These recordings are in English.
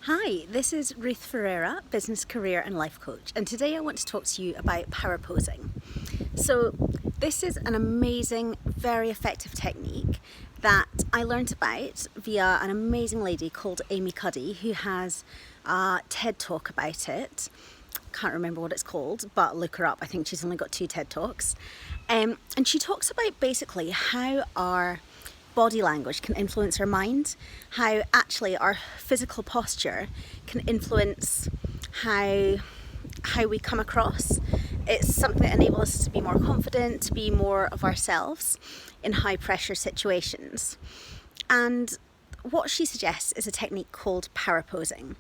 Hi, this is Ruth Ferreira, business, career and life coach, and today I want to talk to you about power posing. So this is an amazing, very effective technique that I learned about via an amazing lady called Amy Cuddy, who has a TED talk about it. Can't remember what it's called, but look her up. I think she's only got 2 TED talks. And she talks about basically how our body language can influence our mind, how actually our physical posture can influence how we come across. It's something that enables us to be more confident, to be more of ourselves in high pressure situations. And what she suggests is a technique called power posing.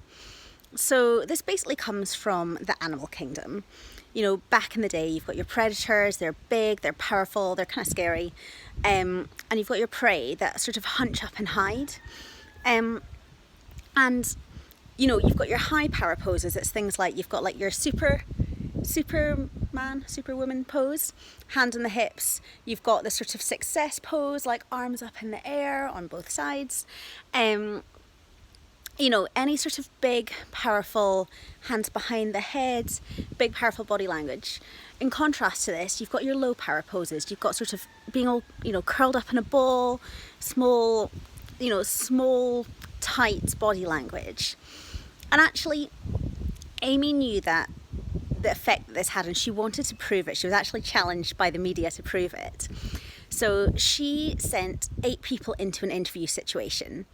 So this basically comes from the animal kingdom. You know, back in the day, you've got your predators, they're big, they're powerful, they're kind of scary. And you've got your prey that sort of hunch up and hide. And, you know, you've got your high power poses. It's things like you've got like your superwoman pose, hand on the hips. You've got the sort of success pose, like arms up in the air on both sides. You know, any sort of big, powerful hands behind the head, big, powerful body language. In contrast to this, you've got your low power poses. You've got sort of being all, you know, curled up in a ball, small, tight body language. And actually, Amy knew that the effect that this had, and she wanted to prove it. She was actually challenged by the media to prove it. So she sent 8 people into an interview situation.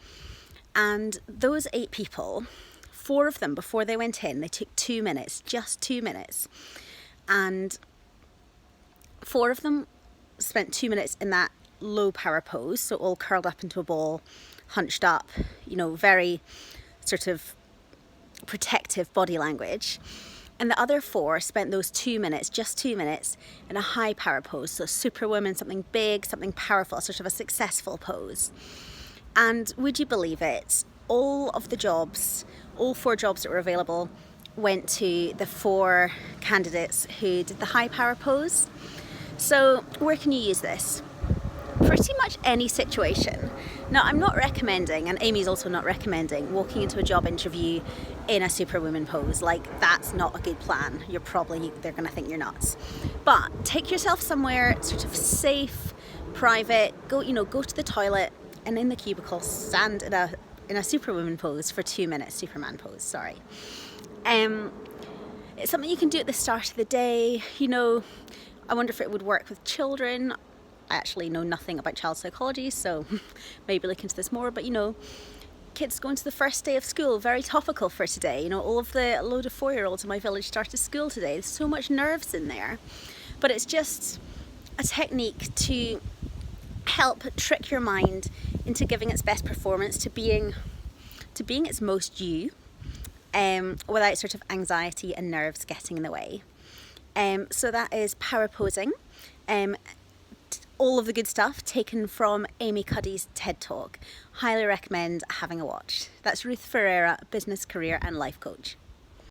And those 8 people, 4 of them, before they went in, they took 2 minutes, just 2 minutes. And 4 of them spent 2 minutes in that low power pose, so all curled up into a ball, hunched up, you know, very sort of protective body language. And the other 4 spent those 2 minutes, just 2 minutes, in a high power pose, so superwoman, something big, something powerful, sort of a successful pose. And would you believe it? All 4 jobs that were available went to the 4 candidates who did the high power pose. So where can you use this? Pretty much any situation. Now, I'm not recommending, and Amy's also not recommending, walking into a job interview in a superwoman pose. Like, that's not a good plan. They're gonna think you're nuts. But take yourself somewhere sort of safe, private, go to the toilet, and in the cubicle, stand in a superwoman pose for 2 minutes, Superman pose, sorry. It's something you can do at the start of the day. You know, I wonder if it would work with children. I actually know nothing about child psychology, so maybe look into this more. But you know, kids going to the first day of school, very topical for today. You know, a load of 4-year-olds in my village started school today. There's so much nerves in there. But it's just a technique to help trick your mind into giving its best performance, to being its most you, without sort of anxiety and nerves getting in the way. So that is power posing. All of the good stuff taken from Amy Cuddy's TED Talk. Highly recommend having a watch. That's Ruth Ferreira, business, career and life coach.